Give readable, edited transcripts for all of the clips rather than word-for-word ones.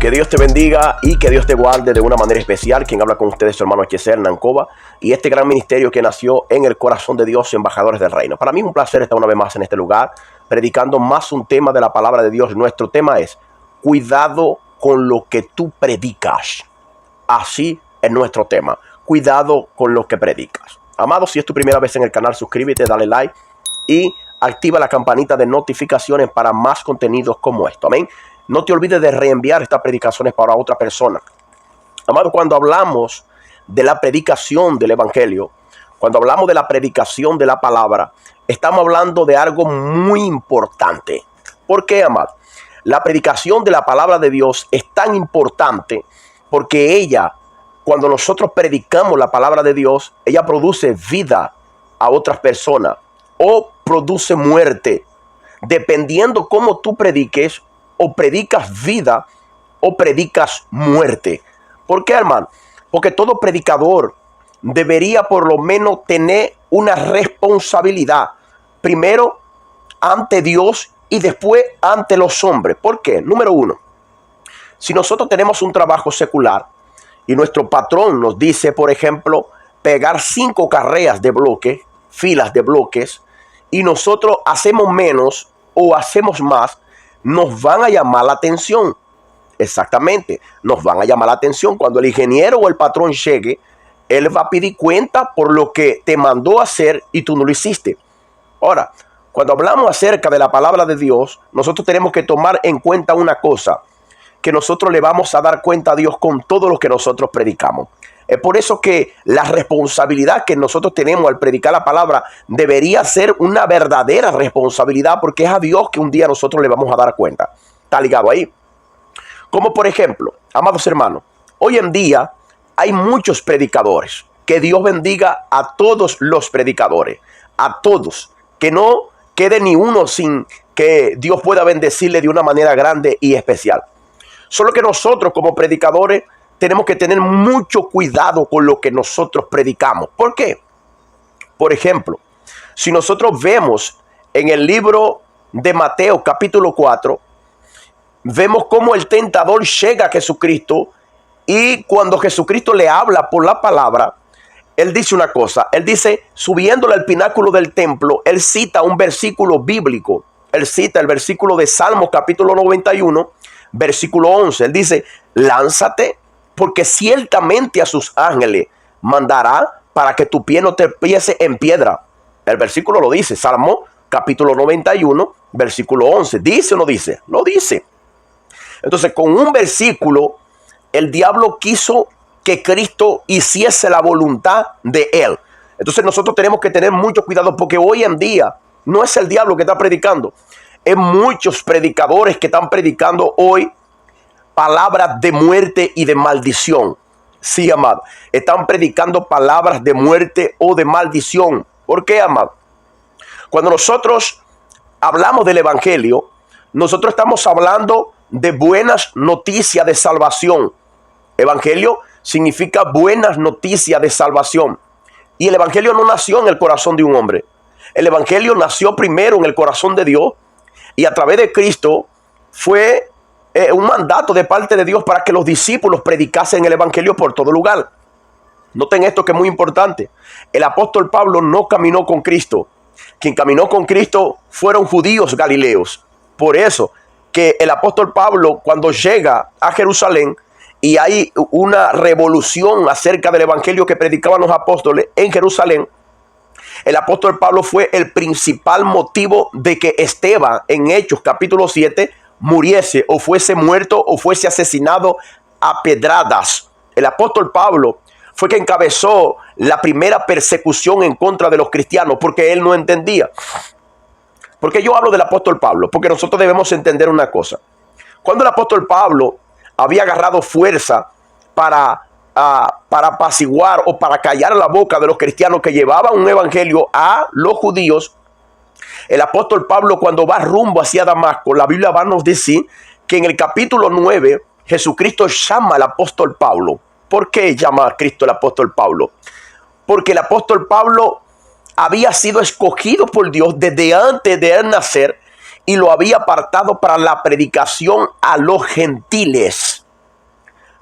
Que Dios te bendiga y que Dios te guarde de una manera especial. Quien habla con ustedes, su hermano Hechezar Nancova, y este gran ministerio que nació en el corazón de Dios, embajadores del reino. Para mí es un placer estar una vez más en este lugar, predicando más un tema de la palabra de Dios. Nuestro tema es: cuidado con lo que tú predicas. Así es nuestro tema: cuidado con lo que predicas. Amado, si es tu primera vez en el canal, suscríbete, dale like y activa la campanita de notificaciones para más contenidos como esto. Amén. No te olvides de reenviar estas predicaciones para otra persona. Amado, cuando hablamos de la predicación del evangelio, cuando hablamos de la predicación de la palabra, estamos hablando de algo muy importante. ¿Por qué, amado? La predicación de la palabra de Dios es tan importante porque ella, cuando nosotros predicamos la palabra de Dios, ella produce vida a otras personas o produce muerte. Dependiendo cómo tú prediques, o predicas vida o predicas muerte. ¿Por qué, hermano? Porque todo predicador debería por lo menos tener una responsabilidad, primero ante Dios y después ante los hombres. ¿Por qué? Número uno, si nosotros tenemos un trabajo secular y nuestro patrón nos dice, por ejemplo, pegar 5 carreras de bloque, filas de bloques, y nosotros hacemos menos o hacemos más, nos van a llamar la atención. Exactamente, nos van a llamar la atención. Cuando el ingeniero o el patrón llegue, él va a pedir cuenta por lo que te mandó a hacer y tú no lo hiciste. Ahora, cuando hablamos acerca de la palabra de Dios, nosotros tenemos que tomar en cuenta una cosa, que nosotros le vamos a dar cuenta a Dios con todo lo que nosotros predicamos. Es por eso que la responsabilidad que nosotros tenemos al predicar la palabra debería ser una verdadera responsabilidad, porque es a Dios que un día nosotros le vamos a dar cuenta. Está ligado ahí. Como por ejemplo, amados hermanos, hoy en día hay muchos predicadores. Que Dios bendiga a todos los predicadores, a todos. Que no quede ni uno sin que Dios pueda bendecirle de una manera grande y especial. Solo que nosotros como predicadores tenemos que tener mucho cuidado con lo que nosotros predicamos. ¿Por qué? Por ejemplo, si nosotros vemos en el libro de Mateo capítulo 4, vemos cómo el tentador llega a Jesucristo, y cuando Jesucristo le habla por la palabra, él dice una cosa. Él dice, subiéndole al pináculo del templo, él cita un versículo bíblico. Él cita el versículo de Salmos capítulo 91, versículo 11. Él dice, lánzate, porque ciertamente a sus ángeles mandará para que tu pie no te tropiece en piedra. El versículo lo dice, Salmo capítulo 91, versículo 11. ¿Dice o no dice? No dice. Entonces, con un versículo, el diablo quiso que Cristo hiciese la voluntad de él. Entonces, nosotros tenemos que tener mucho cuidado, porque hoy en día no es el diablo que está predicando. Es muchos predicadores que están predicando hoy palabras de muerte y de maldición. Sí, amado. Están predicando palabras de muerte o de maldición. ¿Por qué, amado? Cuando nosotros hablamos del evangelio, nosotros estamos hablando de buenas noticias de salvación. Evangelio significa buenas noticias de salvación. Y el evangelio no nació en el corazón de un hombre. El evangelio nació primero en el corazón de Dios, y a través de Cristo fue un mandato de parte de Dios para que los discípulos predicasen el evangelio por todo lugar. Noten esto, que es muy importante. El apóstol Pablo no caminó con Cristo. Quien caminó con Cristo fueron judíos galileos. Por eso que el apóstol Pablo, cuando llega a Jerusalén y hay una revolución acerca del evangelio que predicaban los apóstoles en Jerusalén, el apóstol Pablo fue el principal motivo de que Esteban, en Hechos capítulo 7, muriese o fuese muerto o fuese asesinado a pedradas. El apóstol Pablo fue que encabezó la primera persecución en contra de los cristianos, porque él no entendía. Porque yo hablo del apóstol Pablo, porque nosotros debemos entender una cosa. Cuando el apóstol Pablo había agarrado fuerza para apaciguar o para callar la boca de los cristianos que llevaban un evangelio a los judíos, el apóstol Pablo, cuando va rumbo hacia Damasco, la Biblia va a nos decir que en el capítulo 9 Jesucristo llama al apóstol Pablo. ¿Por qué llama a Cristo el apóstol Pablo? Porque el apóstol Pablo había sido escogido por Dios desde antes de él nacer, y lo había apartado para la predicación a los gentiles.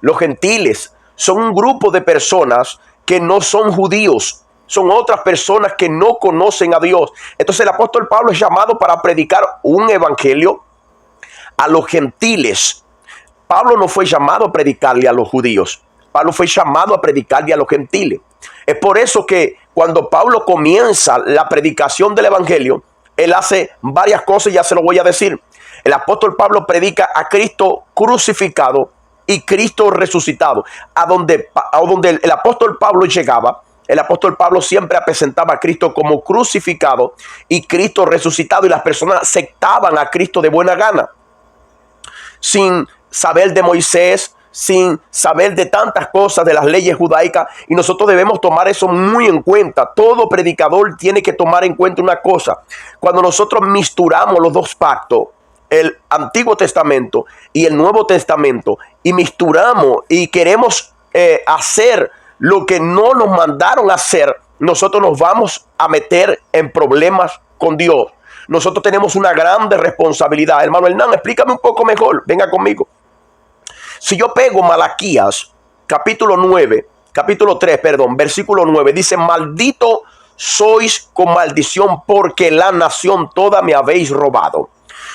Los gentiles son un grupo de personas que no son judíos. Son otras personas que no conocen a Dios. Entonces el apóstol Pablo es llamado para predicar un evangelio a los gentiles. Pablo no fue llamado a predicarle a los judíos. Pablo fue llamado a predicarle a los gentiles. Es por eso que cuando Pablo comienza la predicación del evangelio, él hace varias cosas, ya se lo voy a decir. El apóstol Pablo predica a Cristo crucificado y Cristo resucitado. A donde el apóstol Pablo llegaba, el apóstol Pablo siempre presentaba a Cristo como crucificado y Cristo resucitado, y las personas aceptaban a Cristo de buena gana, sin saber de Moisés, sin saber de tantas cosas de las leyes judaicas. Y nosotros debemos tomar eso muy en cuenta. Todo predicador tiene que tomar en cuenta una cosa: cuando nosotros misturamos los dos pactos, el Antiguo Testamento y el Nuevo Testamento, y misturamos y queremos hacer lo que no nos mandaron a hacer, nosotros nos vamos a meter en problemas con Dios. Nosotros tenemos una grande responsabilidad. Hermano Hernán, explícame un poco mejor. Venga conmigo. Si yo pego Malaquías, capítulo 3, versículo 9, dice: maldito sois con maldición, porque la nación toda me habéis robado.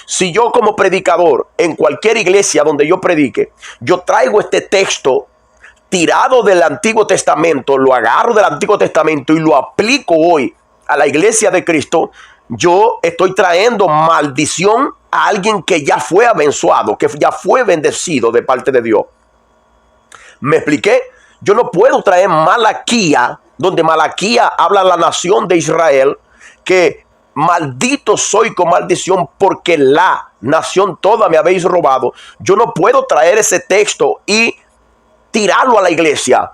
Si yo como predicador, en cualquier iglesia donde yo predique, yo traigo este texto tirado del Antiguo Testamento, lo agarro del Antiguo Testamento y lo aplico hoy a la iglesia de Cristo, yo estoy trayendo maldición a alguien que ya fue abençoado, que ya fue bendecido de parte de Dios. ¿Me expliqué? Yo no puedo traer Malaquías, donde Malaquías habla a la nación de Israel, que maldito soy con maldición, porque la nación toda me habéis robado. Yo no puedo traer ese texto y tirarlo a la iglesia,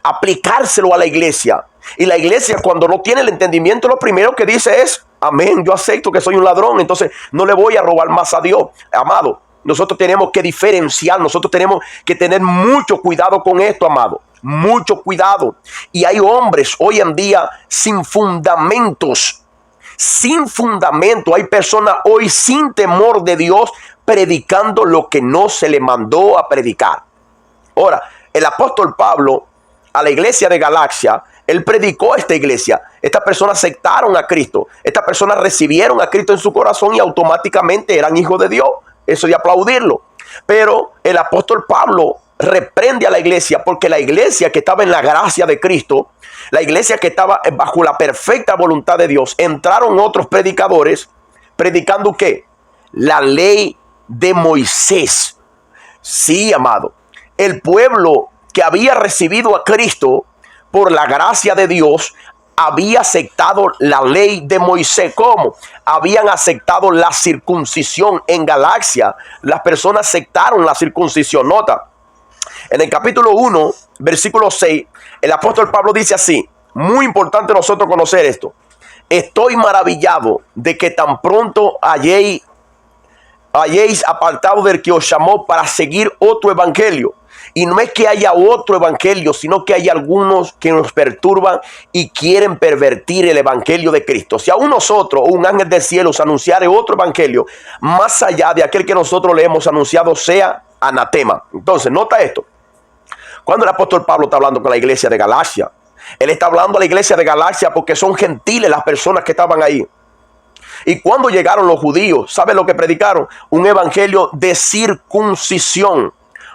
aplicárselo a la iglesia. Y la iglesia, cuando no tiene el entendimiento, lo primero que dice es: amén, yo acepto que soy un ladrón, entonces no le voy a robar más a Dios. Amado, nosotros tenemos que diferenciar, nosotros tenemos que tener mucho cuidado con esto, amado. Mucho cuidado. Y hay hombres hoy en día sin fundamentos. Sin fundamento. Hay personas hoy sin temor de Dios predicando lo que no se le mandó a predicar. Ahora, el apóstol Pablo a la iglesia de Galacia, él predicó a esta iglesia. Estas personas aceptaron a Cristo. Estas personas recibieron a Cristo en su corazón y automáticamente eran hijos de Dios. Eso de aplaudirlo. Pero el apóstol Pablo reprende a la iglesia, porque la iglesia que estaba en la gracia de Cristo, la iglesia que estaba bajo la perfecta voluntad de Dios, entraron otros predicadores predicando ¿qué? La ley de Moisés. Sí, amado. El pueblo que había recibido a Cristo por la gracia de Dios había aceptado la ley de Moisés. ¿Cómo? Habían aceptado la circuncisión. En Galacia las personas aceptaron la circuncisión. Nota, en el capítulo 1, versículo 6, el apóstol Pablo dice así: muy importante nosotros conocer esto: estoy maravillado de que tan pronto hayáis apartado del que os llamó para seguir otro evangelio. Y no es que haya otro evangelio, sino que hay algunos que nos perturban y quieren pervertir el evangelio de Cristo. Si aún nosotros, un ángel del cielo, os anunciare otro evangelio más allá de aquel que nosotros le hemos anunciado, sea anatema. Entonces, nota esto. Cuando el apóstol Pablo está hablando con la iglesia de Galacia, él está hablando a la iglesia de Galacia porque son gentiles las personas que estaban ahí. Y cuando llegaron los judíos, ¿sabe lo que predicaron? Un evangelio de circuncisión.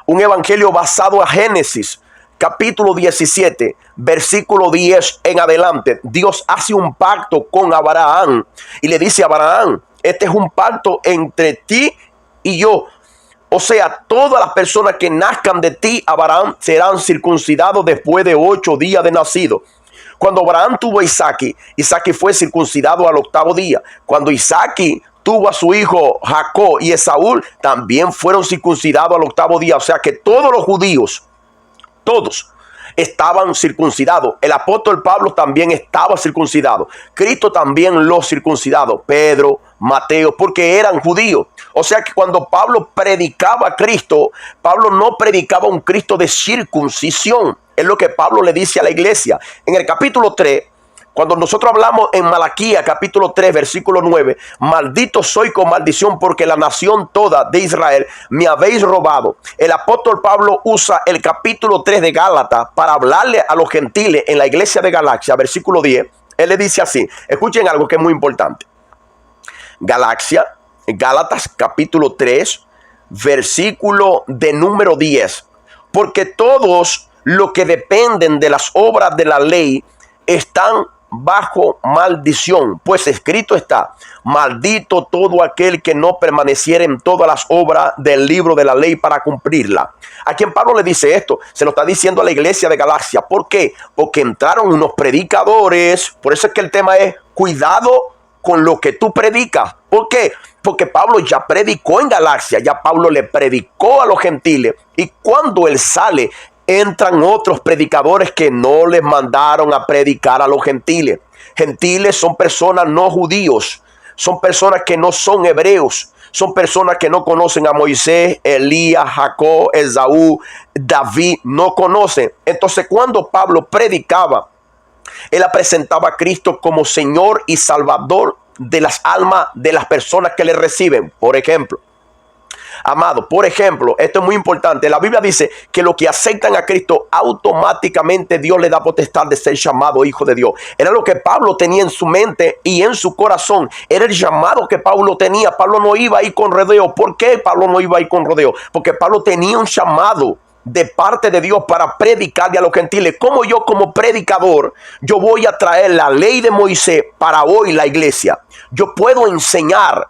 Un evangelio basado en Génesis, capítulo 17, versículo 10 en adelante. Dios hace un pacto con Abraham y le dice a Abraham: este es un pacto entre ti y yo. O sea, todas las personas que nazcan de ti, Abraham, serán circuncidados después de 8 días de nacido. Cuando Abraham tuvo a Isaac, Isaac fue circuncidado al 8º día. Cuando Isaac tuvo a su hijo Jacob y Esaú, también fueron circuncidados al 8º día. O sea que todos los judíos, todos estaban circuncidados. El apóstol Pablo también estaba circuncidado. Cristo también los circuncidado. Pedro, Mateo, porque eran judíos. O sea que cuando Pablo predicaba a Cristo, Pablo no predicaba un Cristo de circuncisión. Es lo que Pablo le dice a la iglesia. En el capítulo 3, Cuando nosotros hablamos en Malaquías capítulo 3 versículo 9, maldito soy con maldición porque la nación toda de Israel me habéis robado. El apóstol Pablo usa el capítulo 3 de Gálatas para hablarle a los gentiles en la iglesia de Galacia, versículo 10. Él le dice así, escuchen algo que es muy importante. Gálatas capítulo 3, versículo de número 10. Porque todos los que dependen de las obras de la ley están bajo maldición, pues escrito está: maldito todo aquel que no permaneciera en todas las obras del libro de la ley para cumplirla. ¿A quién Pablo le dice esto? Se lo está diciendo a la iglesia de Galacia. ¿Por qué? Porque entraron unos predicadores. Por eso es que el tema es cuidado con lo que tú predicas. ¿Por qué? Porque Pablo ya predicó en Galacia, ya Pablo le predicó a los gentiles, y cuando él sale, entran otros predicadores que no les mandaron a predicar a los gentiles. Gentiles son personas no judíos, son personas que no son hebreos, son personas que no conocen a Moisés, Elías, Jacob, Esaú, David, no conocen. Entonces, cuando Pablo predicaba, él presentaba a Cristo como Señor y Salvador de las almas de las personas que le reciben. Por ejemplo, amado, por ejemplo, esto es muy importante. La Biblia dice que los que aceptan a Cristo, automáticamente Dios le da potestad de ser llamado hijo de Dios. Era lo que Pablo tenía en su mente y en su corazón. Era el llamado que Pablo tenía. Pablo no iba a ir con rodeo. ¿Por qué Pablo no iba a ir con rodeo? Porque Pablo tenía un llamado de parte de Dios para predicarle a los gentiles. Como yo, como predicador, yo voy a traer la ley de Moisés para hoy la iglesia. Yo puedo enseñar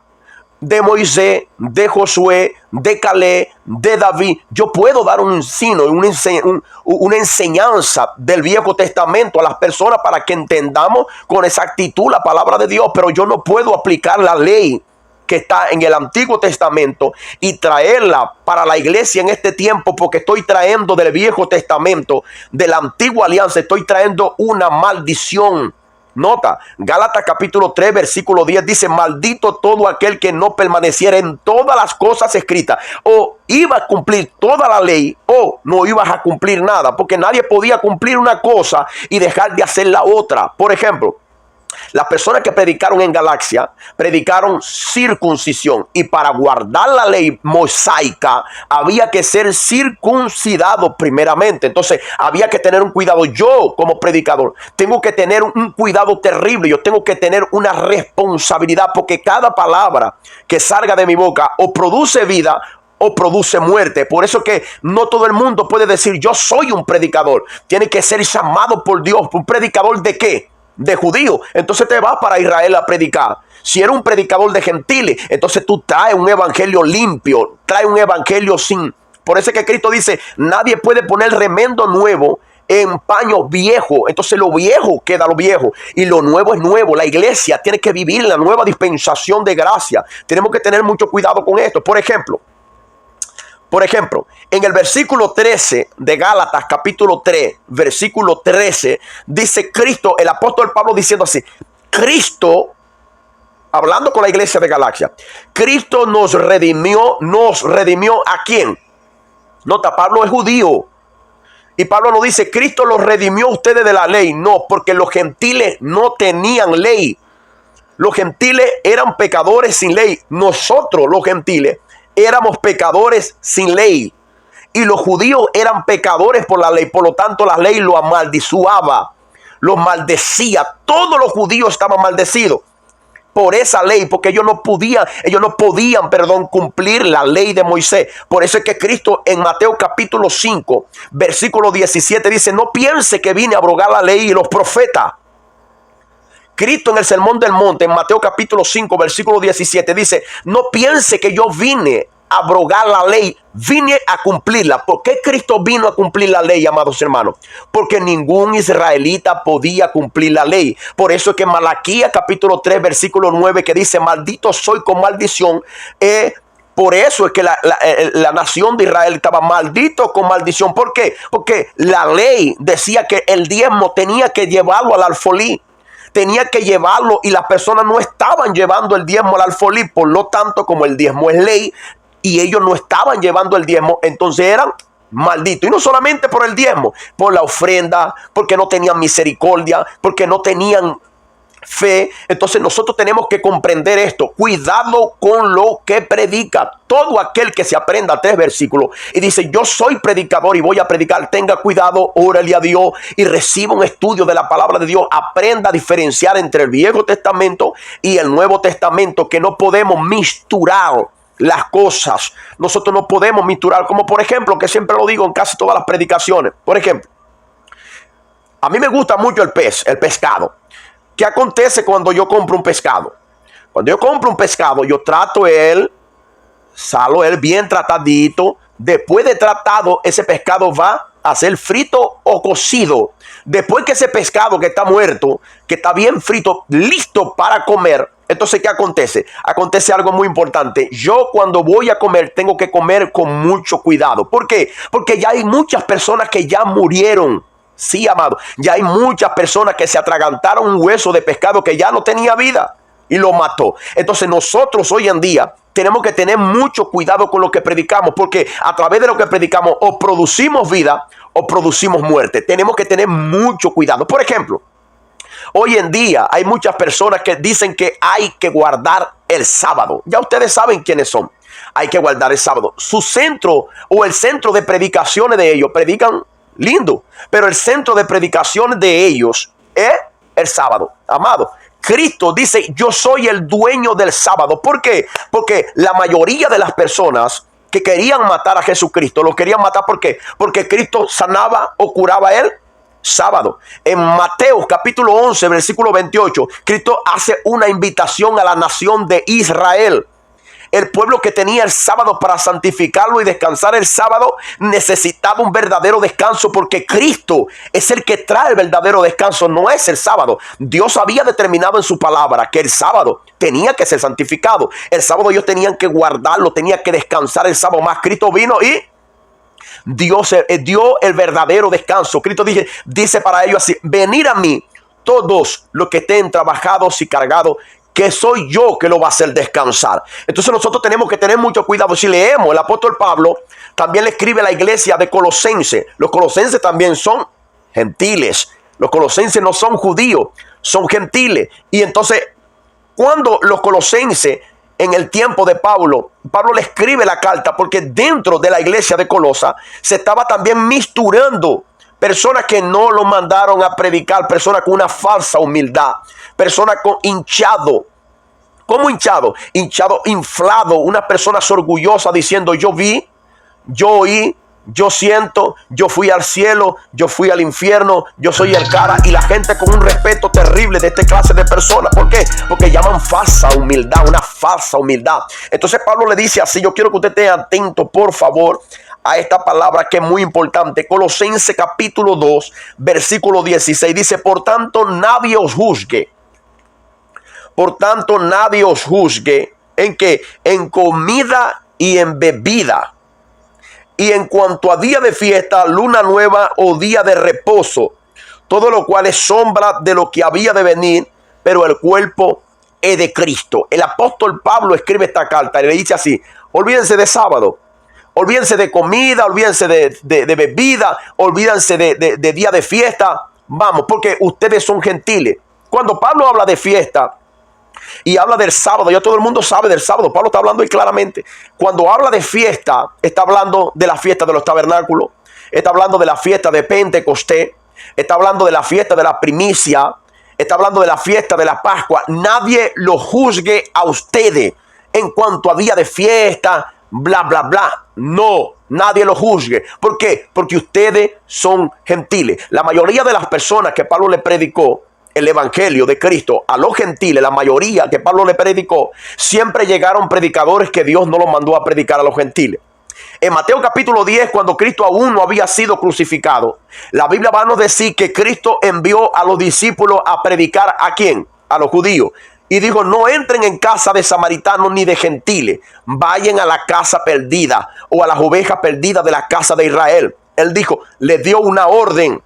de Moisés, de Josué, de Caleb, de David. Yo puedo dar un ensino, una enseñanza del Viejo Testamento a las personas para que entendamos con exactitud la palabra de Dios, pero yo no puedo aplicar la ley que está en el Antiguo Testamento y traerla para la iglesia en este tiempo, porque estoy trayendo del Viejo Testamento, de la Antigua Alianza, estoy trayendo una maldición. Nota, Gálatas capítulo 3 versículo 10 dice: maldito todo aquel que no permaneciera en todas las cosas escritas. O iba a cumplir toda la ley o no ibas a cumplir nada, porque nadie podía cumplir una cosa y dejar de hacer la otra. Por ejemplo, las personas que predicaron en Galacia predicaron circuncisión, y para guardar la ley mosaica había que ser circuncidado primeramente. Entonces había que tener un cuidado. Yo como predicador tengo que tener un cuidado terrible. Yo tengo que tener una responsabilidad, porque cada palabra que salga de mi boca o produce vida o produce muerte. Por eso que no todo el mundo puede decir yo soy un predicador. Tiene que ser llamado por Dios. ¿Un predicador de qué? De judío. Entonces te vas para Israel a predicar. Si eres un predicador de gentiles, entonces tú traes un evangelio limpio, traes un evangelio sin. Por eso es que Cristo dice: nadie puede poner remendo nuevo en paño viejo. Entonces lo viejo queda lo viejo y lo nuevo es nuevo. La iglesia tiene que vivir la nueva dispensación de gracia. Tenemos que tener mucho cuidado con esto. Por ejemplo, en el versículo 13 de Gálatas capítulo 3, versículo 13, dice Cristo, el apóstol Pablo diciendo así: Cristo, hablando con la iglesia de Galacia, Cristo nos redimió. ¿A quién? Nota, Pablo es judío. Y Pablo no dice Cristo los redimió a ustedes de la ley. No, porque los gentiles no tenían ley. Los gentiles eran pecadores sin ley. Nosotros, los gentiles, éramos pecadores sin ley, y los judíos eran pecadores por la ley. Por lo tanto, la ley lo amaldiciaba, los maldecía. Todos los judíos estaban maldecidos por esa ley, porque ellos no podían, cumplir la ley de Moisés. Por eso es que Cristo en Mateo capítulo 5, versículo 17 dice: no piense que vine a abrogar la ley y los profetas. Cristo en el Sermón del Monte, en Mateo capítulo 5, versículo 17, dice: no piense que yo vine a abrogar la ley, vine a cumplirla. ¿Por qué Cristo vino a cumplir la ley, amados hermanos? Porque ningún israelita podía cumplir la ley. Por eso es que Malaquías capítulo 3, versículo 9, que dice: maldito soy con maldición. Por eso es que la nación de Israel estaba maldito con maldición. ¿Por qué? Porque la ley decía que el diezmo tenía que llevarlo al alfolí. Tenía que llevarlo, y las personas no estaban llevando el diezmo al alfolí. Por lo tanto, como el diezmo es ley y ellos no estaban llevando el diezmo, entonces eran maldito. Y no solamente por el diezmo, por la ofrenda, porque no tenían misericordia, porque no tenían fe. Entonces nosotros tenemos que comprender esto. Cuidado con lo que predica. Todo aquel que se aprenda 3 versículos y dice: yo soy predicador y voy a predicar, tenga cuidado, órale a Dios y reciba un estudio de la palabra de Dios. Aprenda a diferenciar entre el Viejo Testamento y el Nuevo Testamento, que no podemos misturar las cosas. Nosotros no podemos misturar, como por ejemplo, que siempre lo digo en casi todas las predicaciones. Por ejemplo, a mí me gusta mucho el pescado. ¿Qué acontece cuando yo compro un pescado? Cuando yo compro un pescado, yo trato salo él bien tratadito. Después de tratado, ese pescado va a ser frito o cocido. Después que ese pescado que está muerto, que está bien frito, listo para comer, entonces ¿qué acontece? Acontece algo muy importante. Yo cuando voy a comer, tengo que comer con mucho cuidado. ¿Por qué? Porque ya hay muchas personas que ya murieron. Sí, amado, ya hay muchas personas que se atragantaron un hueso de pescado que ya no tenía vida y lo mató. Entonces nosotros hoy en día tenemos que tener mucho cuidado con lo que predicamos, porque a través de lo que predicamos o producimos vida o producimos muerte. Tenemos que tener mucho cuidado. Por ejemplo, hoy en día hay muchas personas que dicen que hay que guardar el sábado. Ya ustedes saben quiénes son. Hay que guardar el sábado. Su centro o el centro de predicaciones de ellos predican lindo, pero el centro de predicación de ellos es el sábado. Amado, Cristo dice: yo soy el dueño del sábado. ¿Por qué? Porque la mayoría de las personas que querían matar a Jesucristo, lo querían matar. ¿Por qué? Porque Cristo sanaba o curaba el sábado. En Mateo capítulo 11 versículo 28, Cristo hace una invitación a la nación de Israel. El pueblo que tenía el sábado para santificarlo y descansar el sábado necesitaba un verdadero descanso, porque Cristo es el que trae el verdadero descanso, no es el sábado. Dios había determinado en su palabra que el sábado tenía que ser santificado. El sábado ellos tenían que guardarlo, tenían que descansar el sábado más. Cristo vino y Dios dio el verdadero descanso. Cristo dice para ellos así: venid a mí todos los que estén trabajados y cargados, que soy yo que lo va a hacer descansar. Entonces nosotros tenemos que tener mucho cuidado. Si leemos, el apóstol Pablo también le escribe a la iglesia de Colosenses. Los colosenses también son gentiles. Los colosenses no son judíos, son gentiles. Y entonces, cuando los colosenses, en el tiempo de Pablo le escribe la carta, porque dentro de la iglesia de Colosa se estaba también misturando personas que no lo mandaron a predicar, personas con una falsa humildad, personas con hinchado. ¿Cómo hinchado? Hinchado, inflado, unas personas orgullosas diciendo: yo vi, yo oí, yo siento, yo fui al cielo, yo fui al infierno, yo soy el cara. Y la gente con un respeto terrible de esta clase de personas. ¿Por qué? Porque llaman falsa humildad, una falsa humildad. Entonces Pablo le dice así: yo quiero que usted esté atento, por favor, a esta palabra que es muy importante. Colosenses capítulo 2 versículo 16 dice: por tanto nadie os juzgue. Por tanto nadie os juzgue en que en comida y en bebida, y en cuanto a día de fiesta, luna nueva o día de reposo, todo lo cual es sombra de lo que había de venir, pero el cuerpo es de Cristo. El apóstol Pablo escribe esta carta y le dice así: olvídense de sábado, olvídense de comida, olvídense de bebida, olvídense de día de fiesta. Vamos, porque ustedes son gentiles. Cuando Pablo habla de fiesta y habla del sábado, ya todo el mundo sabe del sábado. Pablo está hablando ahí claramente. Cuando habla de fiesta, está hablando de la fiesta de los tabernáculos, está hablando de la fiesta de Pentecostés, está hablando de la fiesta de la primicia, está hablando de la fiesta de la Pascua. Nadie lo juzgue a ustedes en cuanto a día de fiesta, bla, bla, bla. No, nadie lo juzgue. ¿Por qué? Porque ustedes son gentiles. La mayoría de las personas que Pablo le predicó el evangelio de Cristo a los gentiles, la mayoría que Pablo le predicó, siempre llegaron predicadores que Dios no los mandó a predicar a los gentiles. En Mateo capítulo 10, cuando Cristo aún no había sido crucificado, la Biblia va a nos decir que Cristo envió a los discípulos a predicar ¿a quién? A los judíos. Y dijo: no entren en casa de samaritanos ni de gentiles, vayan a la casa perdida o a las ovejas perdidas de la casa de Israel. Él dijo, le dio una orden.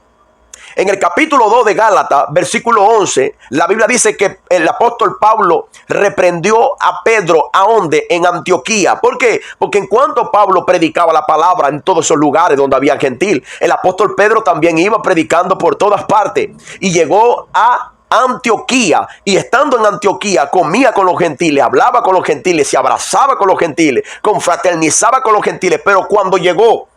En el capítulo 2 de Gálatas, versículo 11, la Biblia dice que el apóstol Pablo reprendió a Pedro. ¿A dónde? En Antioquía. ¿Por qué? Porque en cuanto Pablo predicaba la palabra en todos esos lugares donde había gentil, el apóstol Pedro también iba predicando por todas partes y llegó a Antioquía, y estando en Antioquía comía con los gentiles, hablaba con los gentiles, se abrazaba con los gentiles, confraternizaba con los gentiles. Pero cuando llegó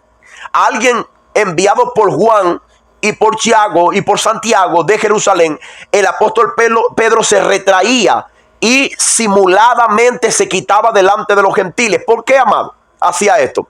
alguien enviado por Juan y por Tiago y por Santiago de Jerusalén, el apóstol Pedro se retraía y simuladamente se quitaba delante de los gentiles. ¿Por qué, amado, hacía esto?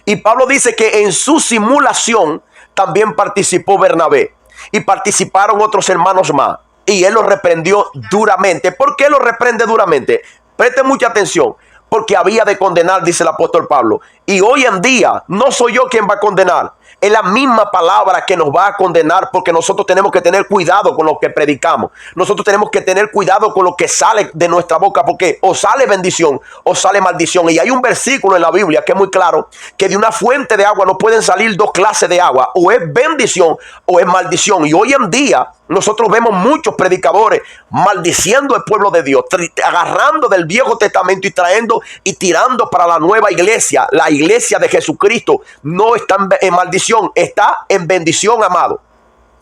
Y Pablo dice que en su simulación también participó Bernabé y participaron otros hermanos más, y él los reprendió duramente. ¿Por qué los reprende duramente? Preste mucha atención. Porque había de condenar, dice el apóstol Pablo. Y hoy en día no soy yo quien va a condenar. Es la misma palabra que nos va a condenar, porque nosotros tenemos que tener cuidado con lo que predicamos. Nosotros tenemos que tener cuidado con lo que sale de nuestra boca, porque o sale bendición o sale maldición. Y hay un versículo en la Biblia que es muy claro, que de una fuente de agua no pueden salir dos clases de agua: o es bendición o es maldición. Y hoy en día nosotros vemos muchos predicadores maldiciendo al pueblo de Dios, agarrando del Viejo Testamento y trayendo y tirando para la nueva iglesia. La iglesia de Jesucristo no está en maldición, está en bendición, amado.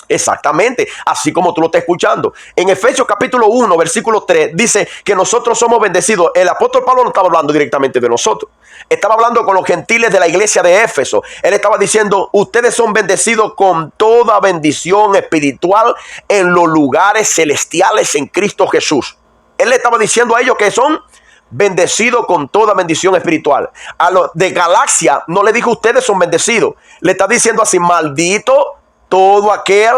Exactamente, así como tú lo estás escuchando. En Efesios capítulo 1, versículo 3, dice que nosotros somos bendecidos. El apóstol Pablo no estaba hablando directamente de nosotros. Estaba hablando con los gentiles de la iglesia de Éfeso. Él estaba diciendo: ustedes son bendecidos con toda bendición espiritual en los lugares celestiales en Cristo Jesús. Él le estaba diciendo a ellos que son bendecidos con toda bendición espiritual. A los de Galacia no le dijo ustedes son bendecidos. Le está diciendo así: maldito todo aquel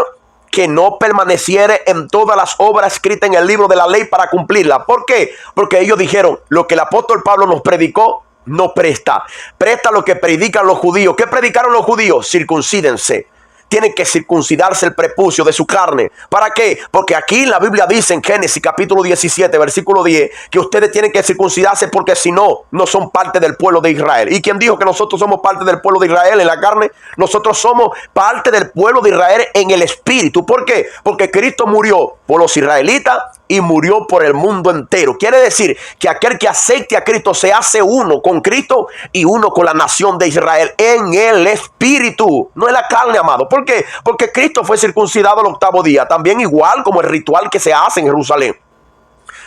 que no permaneciere en todas las obras escritas en el libro de la ley para cumplirla. ¿Por qué? Porque ellos dijeron: lo que el apóstol Pablo nos predicó no presta. Presta lo que predican los judíos. ¿Qué predicaron los judíos? Circuncídense. Tienen que circuncidarse el prepucio de su carne. ¿Para qué? Porque aquí la Biblia dice en Génesis capítulo 17, versículo 10, que ustedes tienen que circuncidarse, porque si no, no son parte del pueblo de Israel. ¿Y quién dijo que nosotros somos parte del pueblo de Israel en la carne? Nosotros somos parte del pueblo de Israel en el espíritu. ¿Por qué? Porque Cristo murió por los israelitas y murió por el mundo entero. Quiere decir que aquel que acepte a Cristo se hace uno con Cristo y uno con la nación de Israel en el espíritu, no en la carne, amado. ¿Por qué? Porque Cristo fue circuncidado el octavo día, también igual como el ritual que se hace en Jerusalén.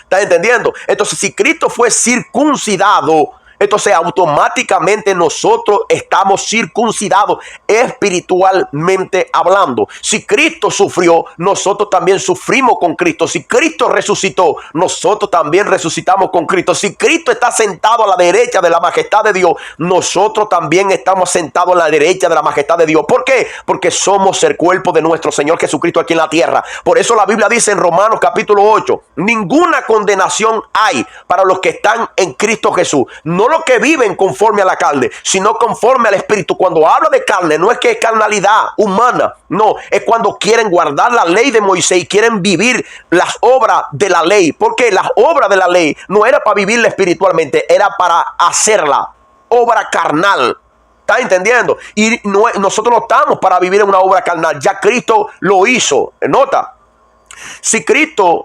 ¿Estás entendiendo? Entonces, si Cristo fue circuncidado, entonces automáticamente nosotros estamos circuncidados espiritualmente hablando. Si Cristo sufrió, nosotros también sufrimos con Cristo. Si Cristo resucitó, nosotros también resucitamos con Cristo. Si Cristo está sentado a la derecha de la majestad de Dios, nosotros también estamos sentados a la derecha de la majestad de Dios. ¿Por qué? Porque somos el cuerpo de nuestro Señor Jesucristo aquí en la tierra. Por eso la Biblia dice en Romanos capítulo 8, ninguna condenación hay para los que están en Cristo Jesús. No los que viven conforme a la carne, sino conforme al espíritu. Cuando habla de carne, no es que es carnalidad humana, no, es cuando quieren guardar la ley de Moisés y quieren vivir las obras de la ley, porque las obras de la ley no era para vivirla espiritualmente, era para hacerla obra carnal. ¿Estás entendiendo? Y nosotros no estamos para vivir en una obra carnal, ya Cristo lo hizo. Nota, si Cristo,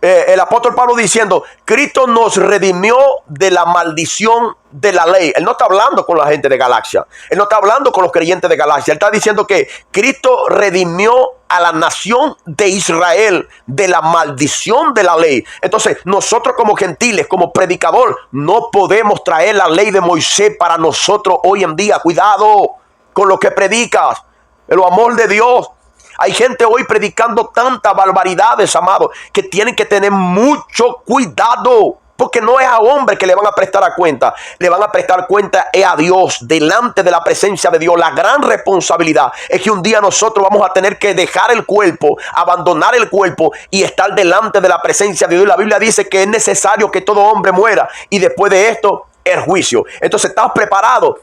el apóstol Pablo diciendo, Cristo nos redimió de la maldición de la ley. Él no está hablando con la gente de Galacia. Él no está hablando con los creyentes de Galacia. Él está diciendo que Cristo redimió a la nación de Israel de la maldición de la ley. Entonces, nosotros como gentiles, como predicador, no podemos traer la ley de Moisés para nosotros hoy en día. Cuidado con lo que predicas. El amor de Dios. Hay gente hoy predicando tantas barbaridades, amado, que tienen que tener mucho cuidado. Porque no es a hombre que le van a prestar cuenta. Le van a prestar cuenta a Dios, delante de la presencia de Dios. La gran responsabilidad es que un día nosotros vamos a tener que dejar el cuerpo, abandonar el cuerpo y estar delante de la presencia de Dios. La Biblia dice que es necesario que todo hombre muera, y después de esto, el juicio. Entonces, ¿estás preparado?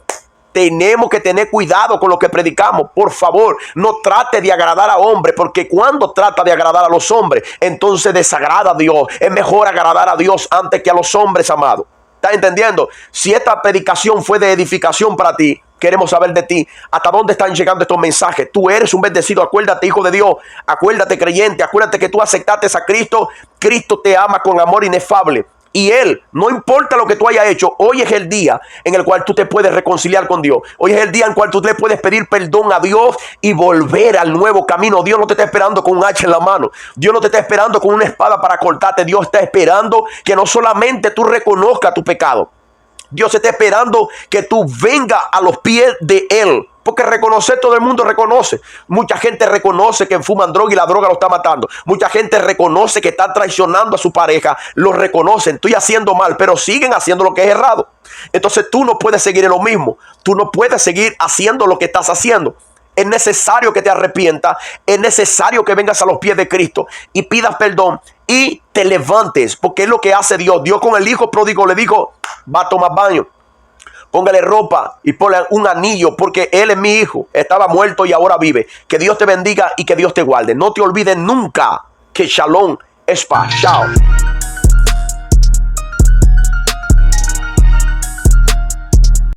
Tenemos que tener cuidado con lo que predicamos. Por favor, no trate de agradar a hombres, porque cuando trata de agradar a los hombres, entonces desagrada a Dios. Es mejor agradar a Dios antes que a los hombres, amado. ¿Estás entendiendo? Si esta predicación fue de edificación para ti, queremos saber de ti. ¿Hasta dónde están llegando estos mensajes? Tú eres un bendecido. Acuérdate, hijo de Dios. Acuérdate, creyente. Acuérdate que tú aceptaste a Cristo. Cristo te ama con amor inefable. Y Él, no importa lo que tú hayas hecho, hoy es el día en el cual tú te puedes reconciliar con Dios. Hoy es el día en el cual tú le puedes pedir perdón a Dios y volver al nuevo camino. Dios no te está esperando con un hacha en la mano. Dios no te está esperando con una espada para cortarte. Dios está esperando que no solamente tú reconozcas tu pecado. Dios está esperando que tú vengas a los pies de Él. Porque reconocer, todo el mundo reconoce. Mucha gente reconoce que fuman droga y la droga lo está matando. Mucha gente reconoce que está traicionando a su pareja. Lo reconocen, estoy haciendo mal, pero siguen haciendo lo que es errado. Entonces tú no puedes seguir en lo mismo. Tú no puedes seguir haciendo lo que estás haciendo. Es necesario que te arrepientas. Es necesario que vengas a los pies de Cristo y pidas perdón y te levantes. Porque es lo que hace Dios. Dios con el hijo pródigo le dijo: va a tomar baño, póngale ropa y ponle un anillo, porque él es mi hijo. Estaba muerto y ahora vive. Que Dios te bendiga y que Dios te guarde. No te olvides nunca que Shalom es paz. Chao.